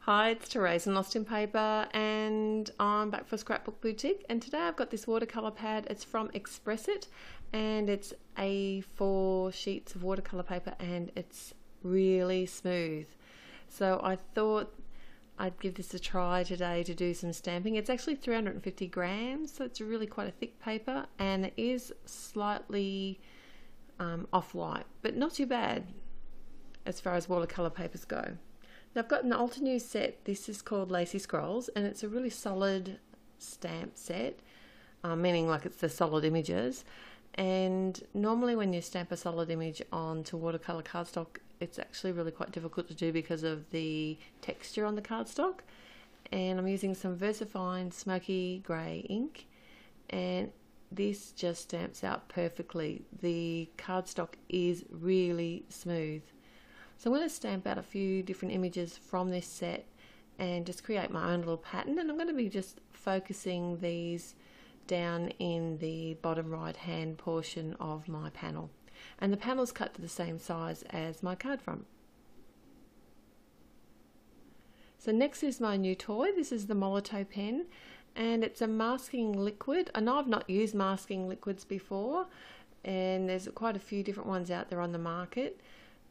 Hi, it's Therese and Lostinpaper, and I'm back for Scrapbook Boutique. And today I've got this watercolor pad. It's from Expressit, and it's A4 sheets of watercolor paper, and it's really smooth. So I thought I'd give this a try today to do some stamping. It's actually 350 grams, so it's really quite a thick paper, and it is slightly off-white, but not too bad as far as watercolor papers go. Now I've got an Altenew set. This is called Lacy Scrolls, and it's a really solid stamp set, meaning like it's the solid images. And normally when you stamp a solid image onto watercolor cardstock, it's actually really quite difficult to do because of the texture on the cardstock. And I'm using some VersaFine smoky grey ink, and this just stamps out perfectly. The cardstock is really smooth. So I'm going to stamp out a few different images from this set and just create my own little pattern, and I'm going to be just focusing these down in the bottom right hand portion of my panel, and the panel's cut to the same size as my card front. So next is my new toy. This is the Molotow Pen, and it's a masking liquid. I know I've not used masking liquids before, and there's quite a few different ones out there on the market.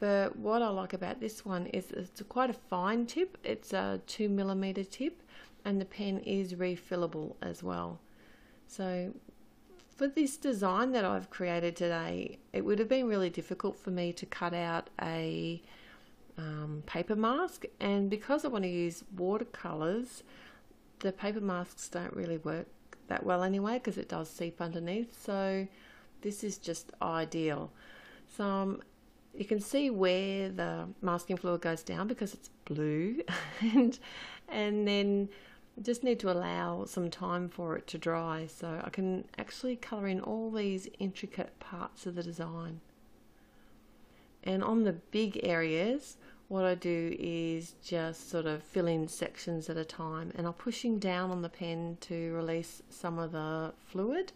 But what I like about this one is it's quite a fine tip. It's a 2mm tip, and the pen is refillable as well. So for this design that I've created today, it would have been really difficult for me to cut out a paper mask, and because I want to use watercolors, the paper masks don't really work that well anyway because it does seep underneath. So this is just ideal. So you can see where the masking fluid goes down because it's blue, and then just need to allow some time for it to dry so I can actually colour in all these intricate parts of the design. And on the big areas, what I do is just sort of fill in sections at a time, and I'm pushing down on the pen to release some of the fluid,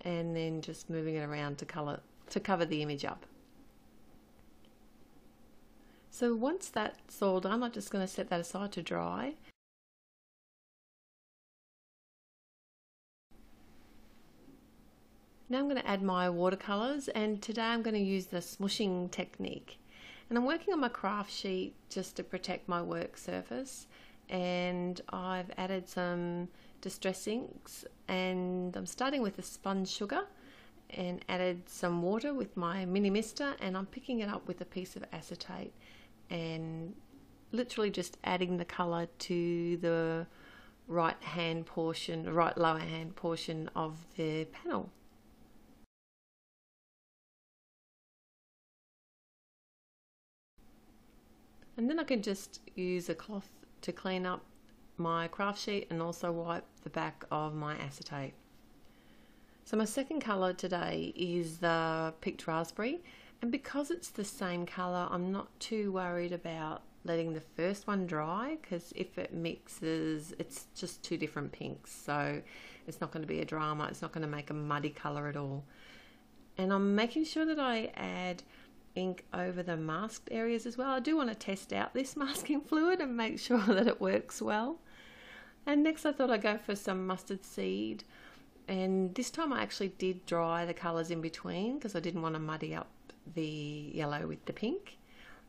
and then just moving it around to cover the image up. So once that's all done, I'm just going to set that aside to dry. Now I'm going to add my watercolors, and today I'm going to use the smushing technique. And I'm working on my craft sheet just to protect my work surface, and I've added some distress inks, and I'm starting with the sponge sugar and added some water with my mini mister, and I'm picking it up with a piece of acetate and literally just adding the colour to the right lower hand portion of the panel. And then I can just use a cloth to clean up my craft sheet and also wipe the back of my acetate. So my second colour today is the picked raspberry, and because it's the same colour, I'm not too worried about letting the first one dry, because if it mixes, it's just two different pinks, so it's not going to be a drama. It's not going to make a muddy colour at all. And I'm making sure that I add ink over the masked areas as well. I do want to test out this masking fluid and make sure that it works well. And next I thought I'd go for some mustard seed, and this time I actually did dry the colours in between because I didn't want to muddy up the yellow with the pink.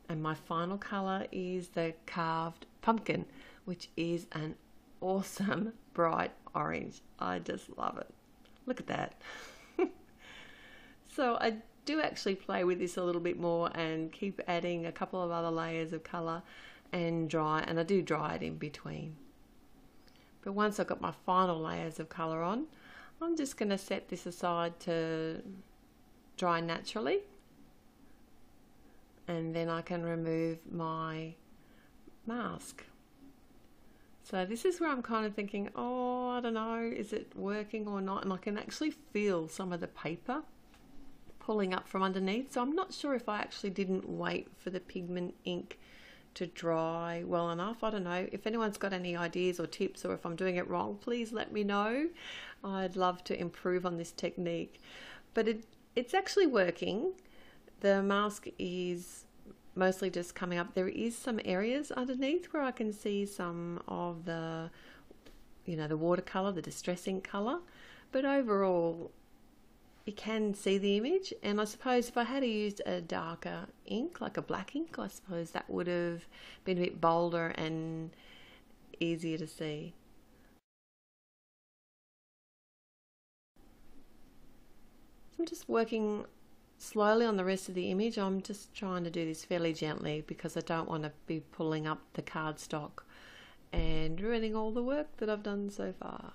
And my final colour is the carved pumpkin, which is an awesome bright orange. I just love it. Look at that. So I do actually play with this a little bit more and keep adding a couple of other layers of colour and I do dry it in between. But once I've got my final layers of colour on, I'm just going to set this aside to dry naturally, and then I can remove my mask. So this is where I'm kind of thinking, oh, I don't know, is it working or not? And I can actually feel some of the paper pulling up from underneath, so I'm not sure if I actually didn't wait for the pigment ink to dry well enough. I don't know. If anyone's got any ideas or tips, or if I'm doing it wrong, please let me know. I'd love to improve on this technique. But it's actually working. The mask is mostly just coming up. There is some areas underneath where I can see some of the, the watercolor, the distress ink color, but overall you can see the image. And I suppose if I had used a darker ink, like a black ink, I suppose that would have been a bit bolder and easier to see. So I'm just working slowly on the rest of the image. I'm just trying to do this fairly gently because I don't want to be pulling up the cardstock and ruining all the work that I've done so far.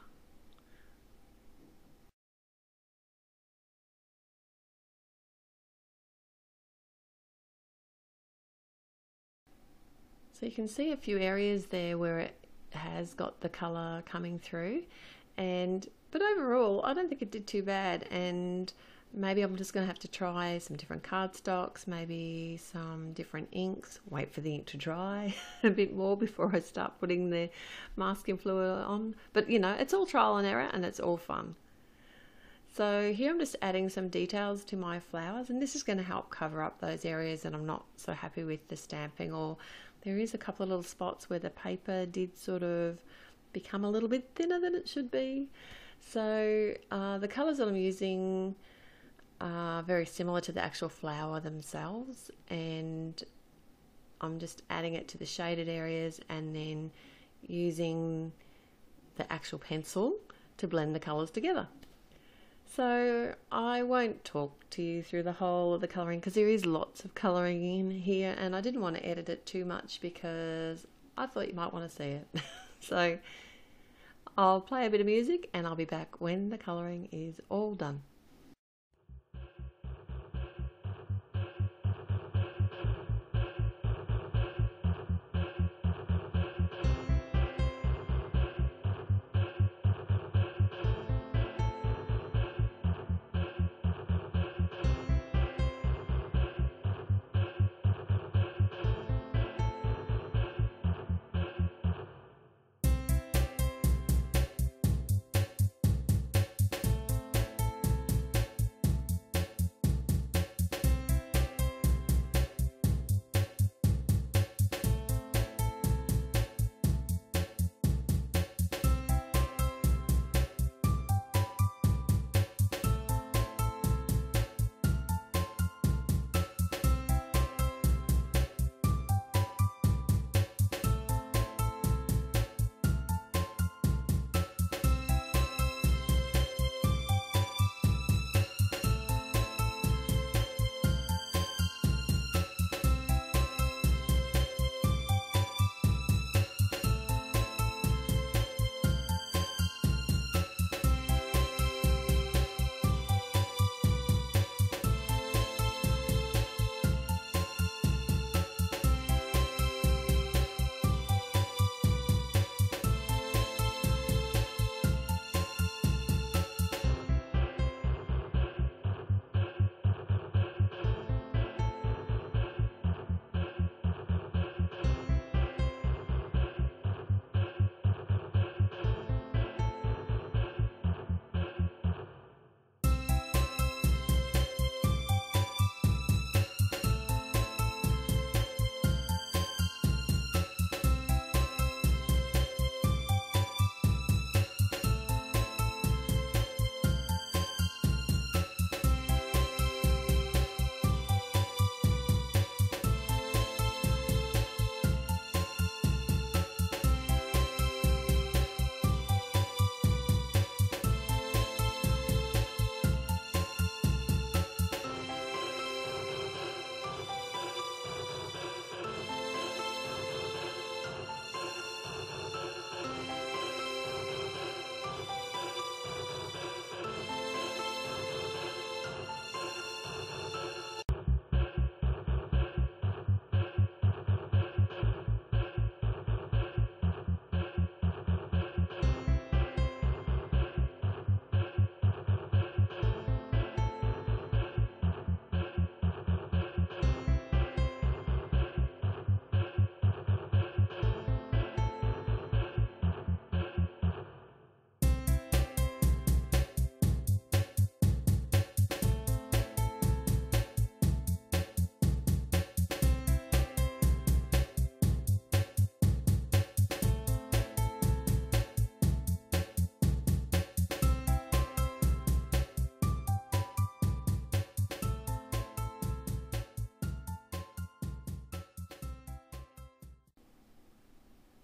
So you can see a few areas there where it has got the colour coming through, but overall I don't think it did too bad, and maybe I'm just going to have to try some different cardstocks, maybe some different inks, wait for the ink to dry a bit more before I start putting the masking fluid on. But it's all trial and error and it's all fun. So here I'm just adding some details to my flowers, and this is going to help cover up those areas that I'm not so happy with the stamping, or there is a couple of little spots where the paper did sort of become a little bit thinner than it should be. So the colours that I'm using are very similar to the actual flower themselves, and I'm just adding it to the shaded areas and then using the actual pencil to blend the colours together. So I won't talk to you through the whole of the colouring because there is lots of colouring in here, and I didn't want to edit it too much because I thought you might want to see it. So I'll play a bit of music and I'll be back when the colouring is all done.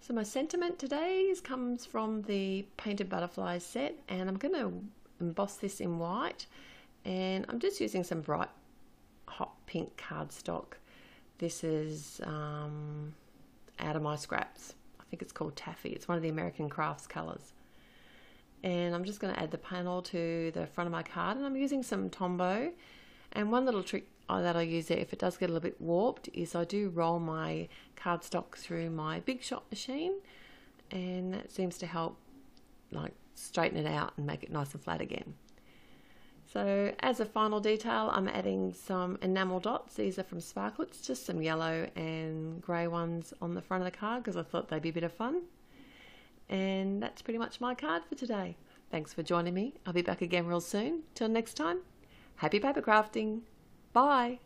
So my sentiment today comes from the Painted Butterflies set, and I'm going to emboss this in white, and I'm just using some bright hot pink cardstock. This is out of my scraps. I think it's called Taffy. It's one of the American Crafts colours. And I'm just going to add the panel to the front of my card, and I'm using some Tombow. And one little trick that I use there, if it does get a little bit warped, is I do roll my cardstock through my Big Shot machine, and that seems to help like straighten it out and make it nice and flat again. So as a final detail, I'm adding some enamel dots. These are from Sparklets, just some yellow and grey ones on the front of the card because I thought they'd be a bit of fun. And that's pretty much my card for today. Thanks for joining me. I'll be back again real soon. Till next time, happy paper crafting. Bye.